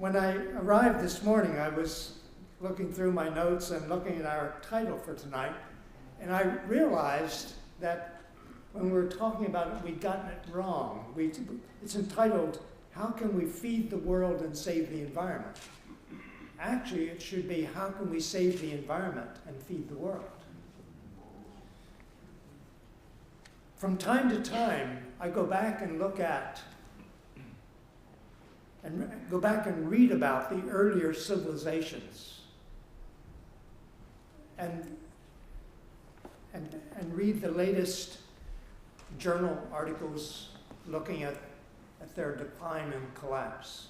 When I arrived this morning, I was looking through my notes and looking at our title for tonight, and I realized that when we were talking about it, we'd gotten it wrong. It's entitled, How Can We Feed the World and Save the Environment? Actually, it should be, How Can We Save the Environment and Feed the World? From time to time, I go back and read about the earlier civilizations and read the latest journal articles looking at their decline and collapse.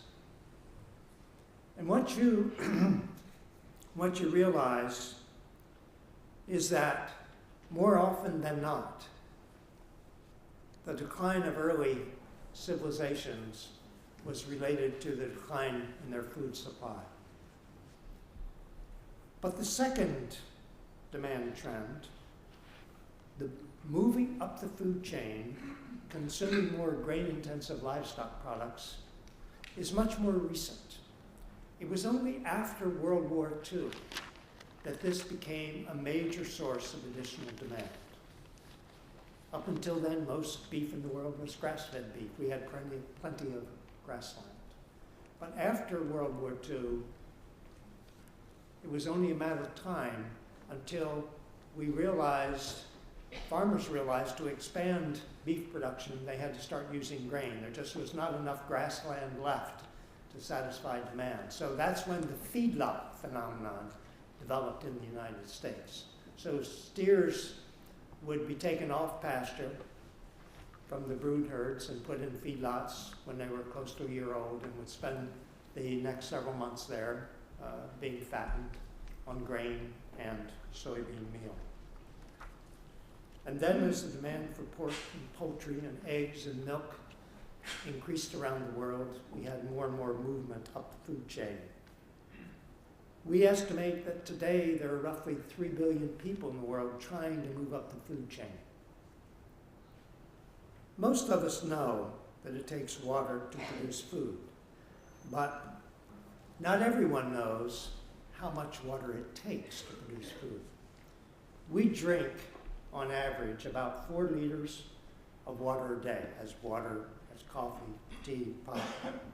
And what you realize is that more often than not, the decline of early civilizations was related to the decline in their food supply. But the second demand trend, the moving up the food chain, consuming more grain-intensive livestock products, is much more recent. It was only after World War II that this became a major source of additional demand. Up until then, most beef in the world was grass-fed beef. We had plenty of grassland. But after World War II, it was only a matter of time until farmers realized to expand beef production, they had to start using grain. There just was not enough grassland left to satisfy demand. So that's when the feedlot phenomenon developed in the United States. So steers would be taken off pasture from the brood herds and put in feedlots when they were close to a year old and would spend the next several months there being fattened on grain and soybean meal. And then as the demand for pork and poultry and eggs and milk increased around the world, we had more and more movement up the food chain. We estimate that today there are roughly 3 billion people in the world trying to move up the food chain. Most of us know that it takes water to produce food, but not everyone knows how much water it takes to produce food. We drink, on average, about 4 liters of water a day, as coffee, tea, pop,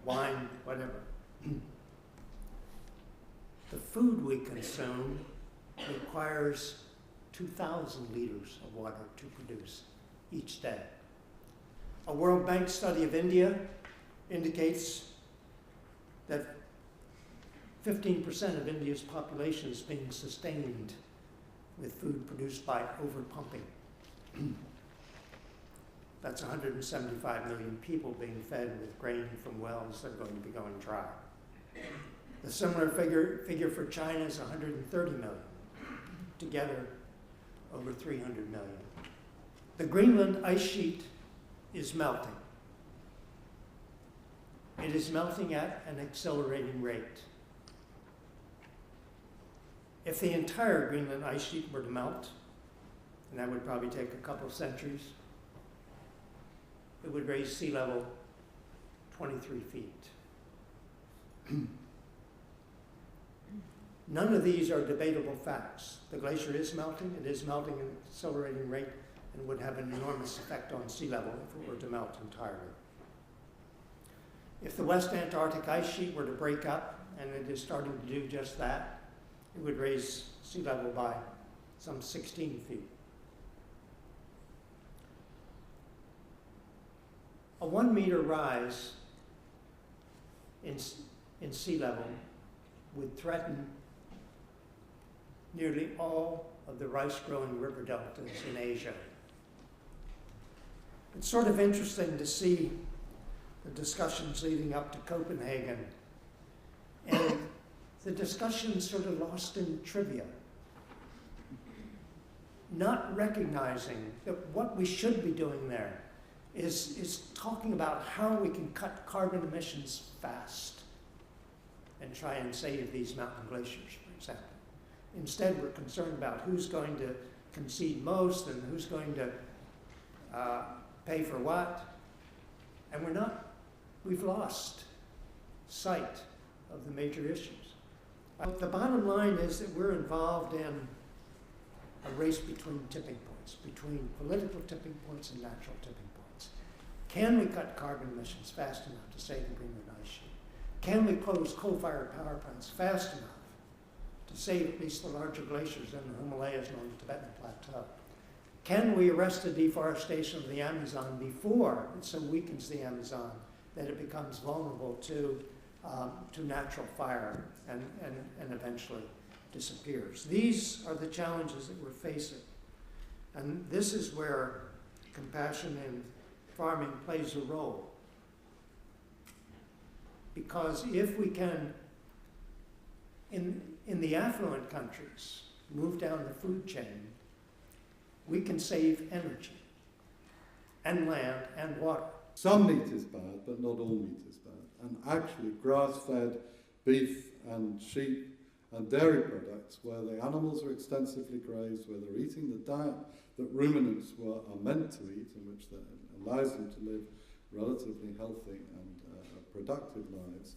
wine, whatever. The food we consume requires 2,000 liters of water to produce each day. A World Bank study of India indicates that 15% of India's population is being sustained with food produced by overpumping. That's 175 million people being fed with grain from wells that are going to be going dry. The similar figure for China is 130 million. Together, over 300 million. The Greenland ice sheet is melting. It is melting at an accelerating rate. If the entire Greenland ice sheet were to melt, and that would probably take a couple of centuries, it would raise sea level 23 feet. None of these are debatable facts. The glacier is melting, it is melting at an accelerating rate, and would have an enormous effect on sea level if it were to melt entirely. If the West Antarctic ice sheet were to break up, and it is starting to do just that, it would raise sea level by some 16 feet. A 1 meter rise in sea level would threaten nearly all of the rice-growing river deltas in Asia. It's sort of interesting to see the discussions leading up to Copenhagen, and the discussions sort of lost in trivia, not recognizing that what we should be doing there is talking about how we can cut carbon emissions fast and try and save these mountain glaciers, for example. Instead, we're concerned about who's going to concede most and who's going to pay for what. And we've lost sight of the major issues. The bottom line is that we're involved in a race between tipping points, between political tipping points and natural tipping points. Can we cut carbon emissions fast enough to save the Greenland ice sheet? Can we close coal-fired power plants fast enough to save at least the larger glaciers in the Himalayas and on the Tibetan Plateau? Can we arrest the deforestation of the Amazon before it so weakens the Amazon that it becomes vulnerable to natural fire and eventually disappears? These are the challenges that we're facing. And this is where compassion in farming plays a role. Because if we can, in the affluent countries, move down the food chain, we can save energy and land and water. Some meat is bad, but not all meat is bad. And actually, grass-fed beef and sheep and dairy products, where the animals are extensively grazed, where they're eating the diet that ruminants are meant to eat, and which allows them to live relatively healthy and productive lives,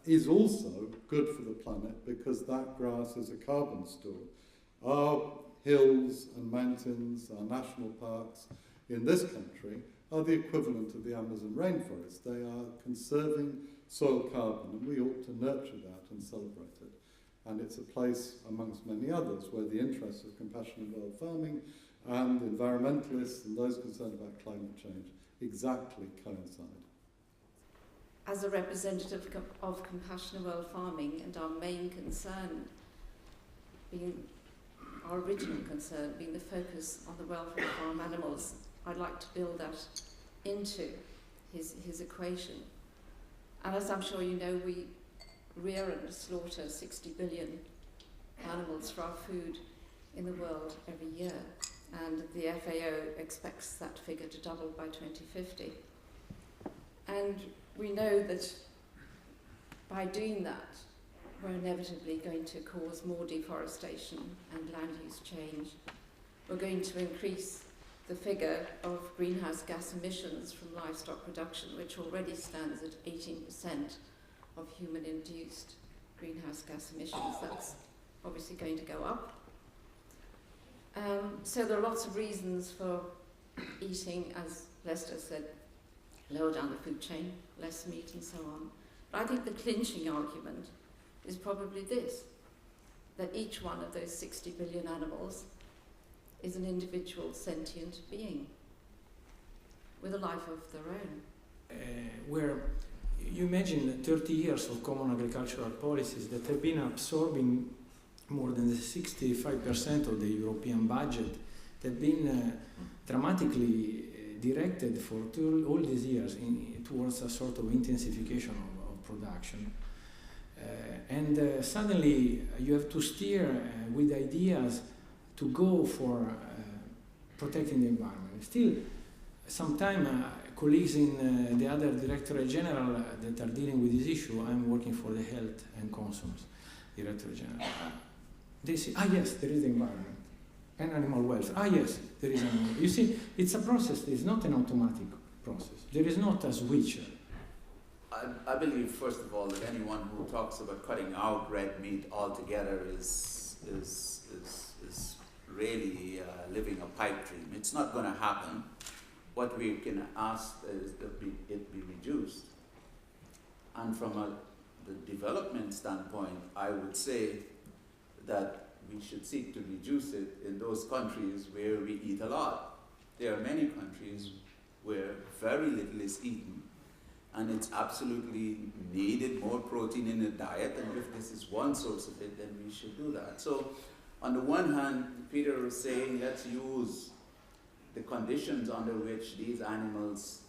is also good for the planet, because that grass is a carbon store. Our hills and mountains, our national parks in this country are the equivalent of the Amazon rainforest. They are conserving soil carbon, and we ought to nurture that and celebrate it. And it's a place, amongst many others, where the interests of compassionate world farming and environmentalists and those concerned about climate change exactly coincide. As a representative of compassionate world farming, and our main concern being, our original concern being the focus on the welfare of farm animals, I'd like to build that into his equation. And as I'm sure you know, we rear and slaughter 60 billion animals for our food in the world every year. And the FAO expects that figure to double by 2050. And we know that by doing that, we're inevitably going to cause more deforestation and land use change. We're going to increase the figure of greenhouse gas emissions from livestock production, which already stands at 18% of human-induced greenhouse gas emissions. That's obviously going to go up. So there are lots of reasons for eating, as Lester said, lower down the food chain, less meat and so on. But I think the clinching argument is probably this, that each one of those 60 billion animals is an individual sentient being with a life of their own. Where you imagine 30 years of common agricultural policies that have been absorbing more than 65% of the European budget, that have been dramatically directed for all these years towards a sort of intensification of production. And suddenly you have to steer with ideas to go for protecting the environment. Still, sometimes colleagues in the other Directorate General that are dealing with this issue, I'm working for the Health and Consums Directorate General. They say, yes, there is the environment and animal welfare. Yes, there is animal. You see, it's a process. It's not an automatic process. There is not a switch. I believe, first of all, that anyone who talks about cutting out red meat altogether is really living a pipe dream. It's not going to happen. What we can ask is that it be reduced. And from the development standpoint, I would say that we should seek to reduce it in those countries where we eat a lot. There are many countries where very little is eaten, and it's absolutely needed more protein in the diet, and if this is one source of it, then we should do that. So on the one hand, Peter was saying, let's use the conditions under which these animals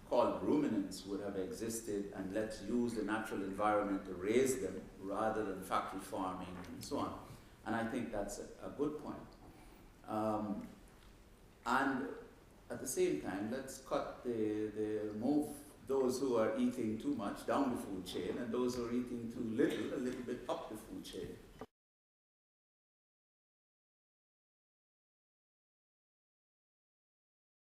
called ruminants would have existed, and let's use the natural environment to raise them rather than factory farming and so on. And I think that's a good point. And at the same time, let's cut move those who are eating too much down the food chain, and those who are eating too little, a little bit up the food chain.